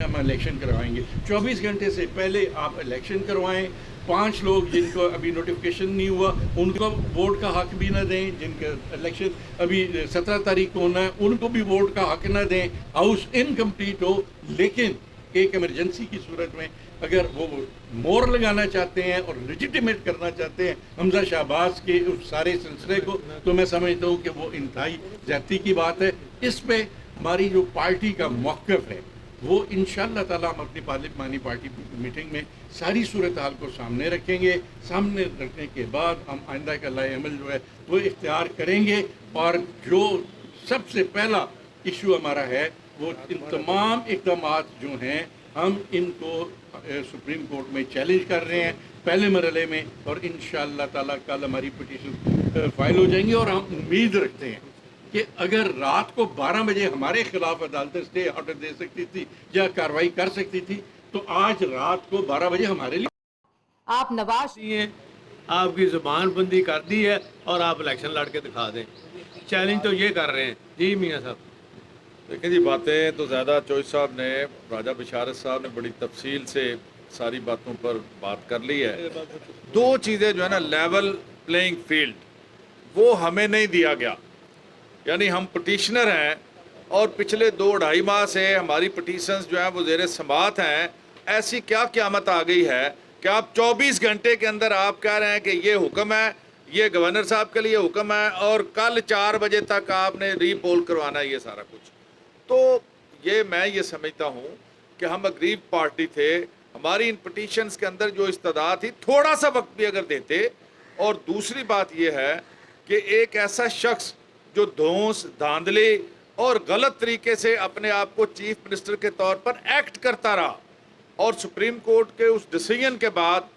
हम इलेक्शन करवाएंगे। 24 घंटे से पहले आप इलेक्शन करवाएं। 5 लोग जिनको अभी नोटिफिकेशन नहीं हुआ उनको वोट का हक भी ना दें। जिनका इलेक्शन अभी 17 तारीख को होना है उनको भी वोट का हक ना दें। हाउस इनकम्प्लीट हो, लेकिन एक इमरजेंसी की सूरत में अगर वो मोहर लगाना चाहते हैं और लेजिटिमेट करना चाहते हैं हमजा शहबाज के उस सारे सिलसिले को, तो मैं समझता हूँ कि वो इंतहाई ज़्यादती की बात है। इस पे हमारी जो पार्टी का मौक़िफ़ है वो इंशाअल्लाह ताला हम अपनी पार्लिमानी पार्टी मीटिंग में सारी सूरत हाल को सामने रखेंगे। सामने रखने के बाद हम आइंदा का लाए अमल जो है वो इख्तियार करेंगे। और जो सबसे पहला इशू हमारा है वो इन तमाम इक़दामात जो हैं हम इनको सुप्रीम कोर्ट में चैलेंज कर रहे हैं पहले मरहले में, और इंशाअल्लाह ताला कल हमारी पिटीशन फाइल हो जाएंगी। और हम उम्मीद रखते हैं कि अगर रात को 12 बजे हमारे खिलाफ अदालतें स्टे ऑर्डर दे सकती थी या कार्रवाई कर सकती थी, तो आज रात को 12 बजे हमारे लिए आप नवाज हैं, आपकी ज़ुबान बंदी कर दी है और आप इलेक्शन लड़ के दिखा दें। चैलेंज तो ये कर रहे हैं। जी मियाँ साहब। देखिए जी, बातें तो ज़्यादा चौधरी साहब ने, राजा बिशारत साहब ने बड़ी तफसील से सारी बातों पर बात कर ली है। दो चीज़ें जो है ना, लेवल प्लेइंग फील्ड वो हमें नहीं दिया गया। यानी हम पटिशनर हैं और पिछले 2-2.5 माह से हमारी पटिशन्स जो हैं वो ज़ेर समाअत हैं। ऐसी क्या क़यामत आ गई है कि आप 24 घंटे के अंदर आप कह रहे हैं कि ये हुक्म है, ये गवर्नर साहब के लिए हुक्म है और कल 4 बजे तक आपने रीपोल करवाना है ये सारा कुछ। तो मैं ये समझता हूँ कि हम अग्रीव पार्टी थे, हमारी इन पटिशन्स के अंदर जो इस्तदाद थी थोड़ा सा वक्त भी अगर देते। और दूसरी बात ये है कि एक ऐसा शख्स जो धौंस धांधली और गलत तरीके से अपने आप को चीफ मिनिस्टर के तौर पर एक्ट करता रहा, और सुप्रीम कोर्ट के उस डिसीजन के बाद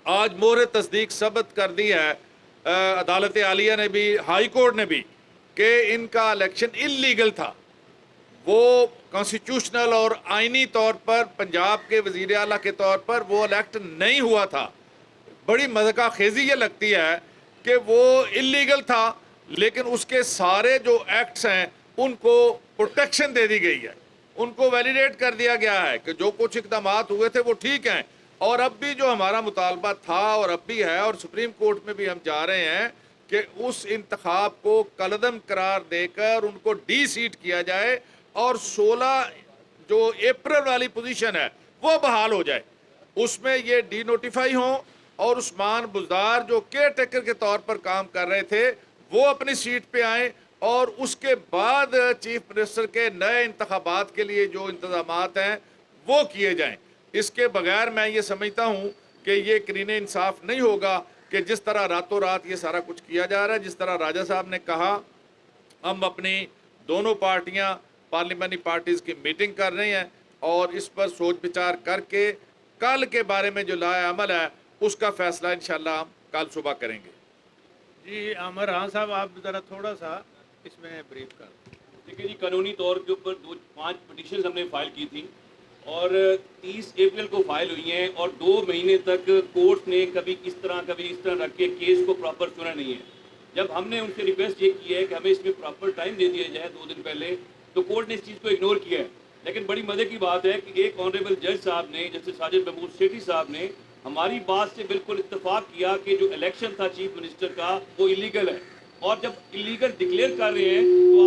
आज मोहर तस्दीक सबत कर दी है अदालत आलिया ने भी, हाई कोर्ट ने भी, कि इनका इलेक्शन इल्लीगल था। वो कॉन्स्टिट्यूशनल और आइनी तौर पर पंजाब के वज़ीर आला के तौर पर वो इलेक्ट नहीं हुआ था। बड़ी मज़ाक़ खेज़ी ये लगती है कि वो इल्लीगल था, लेकिन उसके सारे जो एक्ट्स हैं उनको प्रोटेक्शन दे दी गई है, उनको वैलिडेट कर दिया गया है कि जो कुछ इक़दामात हुए थे वो ठीक हैं। और अब भी जो हमारा मुतालबा था और अब भी है, और सुप्रीम कोर्ट में भी हम जा रहे हैं कि उस इंतखाब को कलदम करार देकर उनको डी सीट किया जाए और 16 जो अप्रैल वाली पोजीशन है वो बहाल हो जाए, उसमें ये डी नोटिफाई हों और उस्मान बुज़दार जो केयर टेकर के तौर पर काम कर रहे थे वो अपनी सीट पे आए, और उसके बाद चीफ मिनिस्टर के नए इंतखाबात के लिए जो इंतजामात हैं वो किए जाएं। इसके बगैर मैं ये समझता हूँ कि ये करीने इंसाफ नहीं होगा कि जिस तरह रातों रात ये सारा कुछ किया जा रहा है। जिस तरह राजा साहब ने कहा, हम अपनी दोनों पार्टियाँ पार्लिमानी पार्टीज़ की मीटिंग कर रहे हैं और इस पर सोच विचार करके कल के बारे में जो लाया अमल है उसका फ़ैसला इंशाअल्लाह हम कल सुबह करेंगे। जी आमर हाँ साहब, आप ज़रा थोड़ा सा इसमें ब्रीफ कर। देखिए जी, कानूनी तौर के ऊपर 5 पिटीशन हमने फाइल की थी और 30 अप्रैल को फाइल हुई हैं, और 2 महीने तक कोर्ट ने कभी इस तरह रख के केस को प्रॉपर सुना नहीं है। जब हमने उनसे रिक्वेस्ट ये की है कि हमें इसमें प्रॉपर टाइम दे दिया जाए 2 दिन पहले, तो कोर्ट ने इस चीज़ को इग्नोर किया है। लेकिन बड़ी मज़े की बात है कि एक ऑनरेबल जज साहब ने, जैसे साजिद महमूद सेठी साहब ने हमारी बात से बिल्कुल इत्तेफाक किया कि जो इलेक्शन था चीफ मिनिस्टर का वो इलीगल है, और जब इलीगल डिक्लेयर कर रहे हैं तो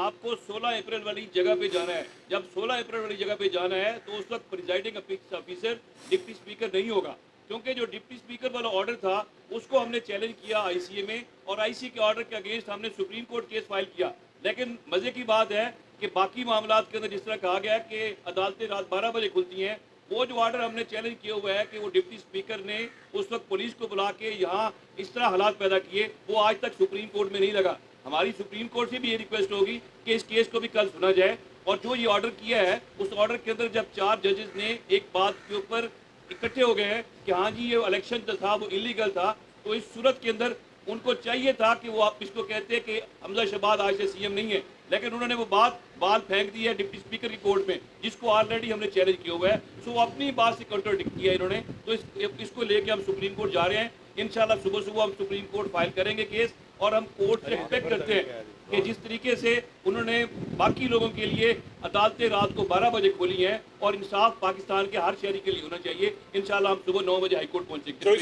आपको 16 अप्रैल वाली जगह पे जाना है। जब 16 अप्रैल वाली जगह पे जाना है तो उस वक्त प्रिजाइडिंग ऑफिसर डिप्टी स्पीकर नहीं होगा, क्योंकि जो डिप्टी स्पीकर वाला ऑर्डर था उसको हमने चैलेंज किया आईसीए में, और आईसीए के ऑर्डर के अगेंस्ट हमने सुप्रीम कोर्ट केस फाइल किया। लेकिन मज़े की बात है कि बाकी मामलात के अंदर जिस तरह कहा गया है कि अदालतें रात 12 बजे खुलती हैं, वो जो ऑर्डर हमने चैलेंज किया हुआ है कि वो डिप्टी स्पीकर ने उस वक्त पुलिस को बुला के यहाँ इस तरह हालात पैदा किए, वो आज तक सुप्रीम कोर्ट में नहीं लगा। हमारी सुप्रीम कोर्ट से भी ये रिक्वेस्ट होगी कि इस केस को भी कल सुना जाए। और जो ये ऑर्डर किया है उस ऑर्डर के अंदर जब 4 जजेस ने एक बात के ऊपर इकट्ठे हो गए हैं कि हाँ जी ये इलेक्शन जो था वो इलीगल था, तो इस सूरत के अंदर उनको चाहिए था कि वो आप इसको कहते हैं कि हमजा शहबाज आज से सीएम नहीं है, लेकिन उन्होंने वो बाल फेंक दी है डिप्टी स्पीकर की कोर्ट में, जिसको ऑलरेडी हमने चैलेंज किया हुआ है। सो अपनी बात से कंट्राडिक्ट किया इन्होंने, तो इसको लेके हम सुप्रीम कोर्ट जा रहे हैं। इंशाल्लाह सुबह सुबह हम सुप्रीम कोर्ट फाइल करेंगे केस, और हम कोर्ट से एक्सपेक्ट करते हैं کہ جس طریقے سے انہوں نے باقی لوگوں کے لیے عدالتیں رات کو 12 بجے کھولی ہیں اور انصاف پاکستان کے ہر شہری کے لیے ہونا چاہیے. انشاءاللہ ہم صبح 9 بجے ہائی کورٹ پہنچیں گے. چوئی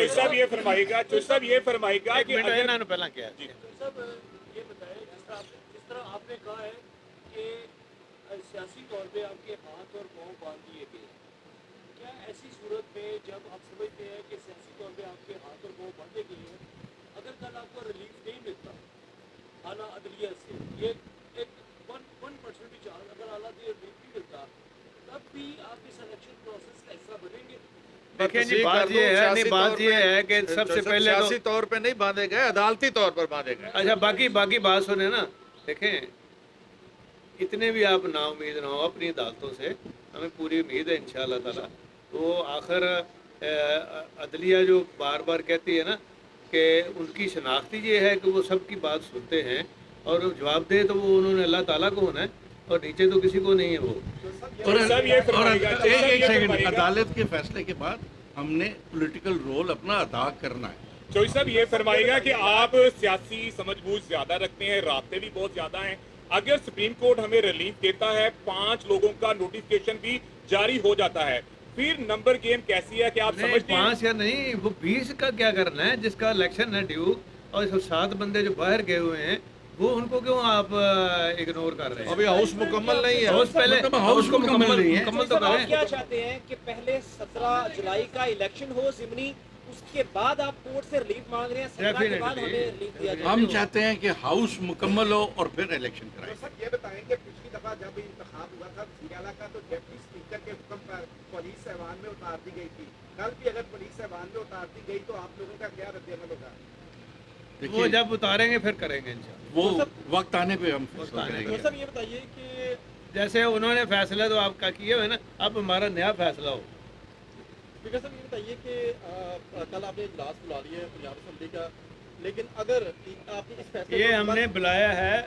صاحب یہ فرمائے گا کہ انہوں نے پہلا کیا صاحب یہ بتائیں جس طرح آپ نے کہا ہے کہ سیاسی طور پہ آپ کے ہاتھ اور پاؤں باندھ دیے گئے, کیا ایسی صورت میں جب آپ سمجھتے ہیں کہ سیاسی طور پہ آپ کے ہاتھ اور پاؤں باندھے گئے ہیں, اگر کل آپ کو ریلیف نہیں ملتا اعلیٰ عدلیہ سے, یہ ایک 1% بھی چانس اگر اعلیٰ ریلیف نہیں ملتا, تب بھی آپ اس الیکشن پروسیس کا حصہ بنیں گے؟ دیکھیں جی بات یہ ہے کہ سب سے پہلے سیاسی طور پہ نہیں باندھے گئے, عدالتی طور پر باندھے گئے. اچھا باقی بات سنیں نا. دیکھیں اتنے بھی آپ نا امید نہ ہو اپنی عدالتوں سے, ہمیں پوری امید ہے انشاءاللہ تعالیٰ. تو آخر عدلیہ جو بار بار کہتی ہے نا کہ ان کی شناختی یہ ہے کہ وہ سب کی بات سنتے ہیں اور جواب دے تو وہ انہوں نے اللہ تعالیٰ کو ہونا ہے اور نیچے تو کسی کو نہیں ہے. وہ اور ایک سیکنڈ, عدالت کے فیصلے کے بعد ہم نے پولیٹیکل رول اپنا ادا کرنا ہے. چوئی صاحب یہ فرمائے گا کہ آپ سیاسی سمجھ بوجھ زیادہ رکھتے ہیں, رابطے بھی بہت زیادہ ہیں, اگر سپریم کورٹ ہمیں ریلیف دیتا ہے 5 لوگوں کا نوٹیفکیشن بھی جاری ہو جاتا ہے, پھر نمبر گیم کیسی ہے کہ آپ سمجھتے ہیں 5 یا نہیں وہ 20 کا کیا کرنا ہے, جس کا الیکشن ہے ڈیو, اور 7 بندے جو باہر گئے ہوئے ہیں وہ ان کو کیوں آپ اگنور کر رہے ہیں؟ ابھی ہاؤس مکمل نہیں ہے. ہاؤس پہلے ہاؤس کو مکمل نہیں ہے. مکمل تو کریں. آپ کیا چاہتے ہیں کہ پہلے 17 جولائی کا الیکشن ہو ضمنی, اس کے بعد آپ کورٹ سے ریلیف مانگ رہے ہیں, 17 کے بعد ہمیں ریلیف دیا جائے؟ ہم چاہتے ہیں کہ ہاؤس مکمل ہو اور پھر الیکشن کرائیں. سر یہ بتائیں کہ پچھلی دفعہ جب انتخاب ہوا تھا وزیراعلیٰ کا تو ڈپٹی اسپیکر کے حکم پر پولیس سیوان میں اتار دی گئی تھی, کل بھی اگر پولیس سیوان میں اتار دی گئی تو آپ لوگوں کا کیا رد عمل ہوگا؟ وہ جب اتاریں گے پھر کریں گے انشاءاللہ. وہ وقت آنے پہ ہم فیصلہ کریں گے. سر یہ بتائیے کہ جیسے انہوں نے فیصلہ تو آپ کا کیے ہوئے نا, اب ہمارا نیا فیصلہ ہو. اسپیکر صاحب یہ بتائیے کہ کل آپ نے اجلاس بلا لیا ہے پنجاب اسمبلی کا, لیکن اگر آپ نے اس فیصلے یہ ہم نے بلایا ہے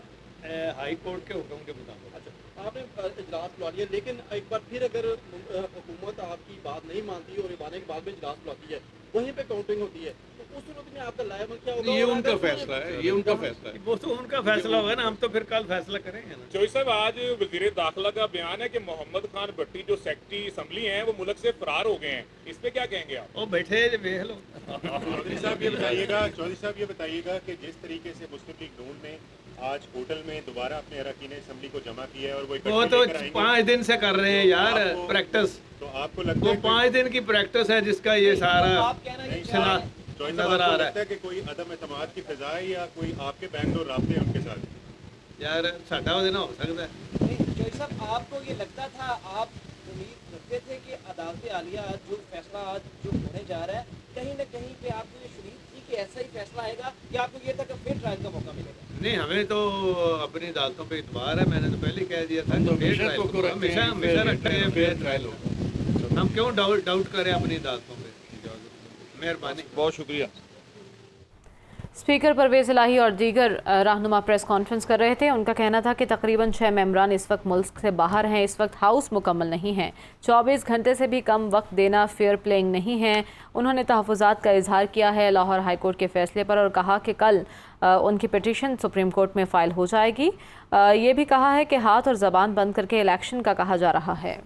ہائی کورٹ کے حکم کے مطابق. اچھا آپ نے اجلاس بلا لیا, لیکن ایک بار پھر اگر حکومت آپ کی بات نہیں مانتی اور ایوانے کے بعد میں اجلاس بلاتی ہے, وہیں پہ کاؤنٹنگ ہوتی ہے, تو اس صورت میں آپ کا لائے عمل کیا ہوگا؟ یہ ان کا فیصلہ ہے, یہ ان کا فیصلہ ہے. وہ تو ان کا فیصلہ ہوگا نا, ہم تو پھر کل فیصلہ کریں گے نا. چوئی صاحب آج وزیر داخلہ کا بیان ہے کہ محمد خان بھٹی جو سیکرٹری اسمبلی ہیں وہ ملک سے فرار ہو گئے ہیں, اس پہ کیا کہیں گے آپ؟ وہ بیٹھے دیکھ لو. چودھری صاحب یہ بتائیے گا کہ جس طریقے سے مسلم لیگ نون نے آج ہوٹل میں دوبارہ اپنے اراکین اسمبلی کو جمع کیا ہے اور وہ تو 5 دن سے کر رہے ہیں یار پریکٹس, تو آپ کو لگتا وہ ہے 5 دن کی پریکٹس ہے جس کا یہ سارا نظر آ رہا ہے کہ کوئی عدم اعتماد کی فضا ہے یا کوئی آپ کے بینک اور رابطے ہیں ان کے ساتھ؟ یار ساڈا وہ دینا ہو سکتا ہے. جوئی صاحب آپ کو یہ لگتا تھا, آپ امید کرتے تھے کہ عدالت عالیہ جو فیصلہ آج جو ہونے جا رہا ہے کہیں نہ کہیں پہ آپ کو یہ شریف تھی کہ ایسا ہی فیصلہ آئے گا, کہ آپ کو یہ تھا کہ پھر ٹرائل کا موقع ملے گا؟ نہیں, ہمیں تو اپنی عدالتوں پہ اعتبار ہے, میں نے تو پہلے کہہ دیا تھا ہمیشہ رکھتے ہیں فیئر ٹرائل ہوگا. ہم کیوں ڈاؤٹ کریں اپنی عدالتوں پہ. مہربانی, بہت شکریہ. اسپیکر پرویز الہی اور دیگر رہنما پریس کانفرنس کر رہے تھے. ان کا کہنا تھا کہ تقریباً 6 ممبران اس وقت ملک سے باہر ہیں, اس وقت ہاؤس مکمل نہیں ہے, 24 گھنٹے سے بھی کم وقت دینا فیئر پلینگ نہیں ہے. انہوں نے تحفظات کا اظہار کیا ہے لاہور ہائی کورٹ کے فیصلے پر اور کہا کہ کل ان کی پٹیشن سپریم کورٹ میں فائل ہو جائے گی. یہ بھی کہا ہے کہ ہاتھ اور زبان بند کر کے الیکشن کا کہا جا رہا ہے.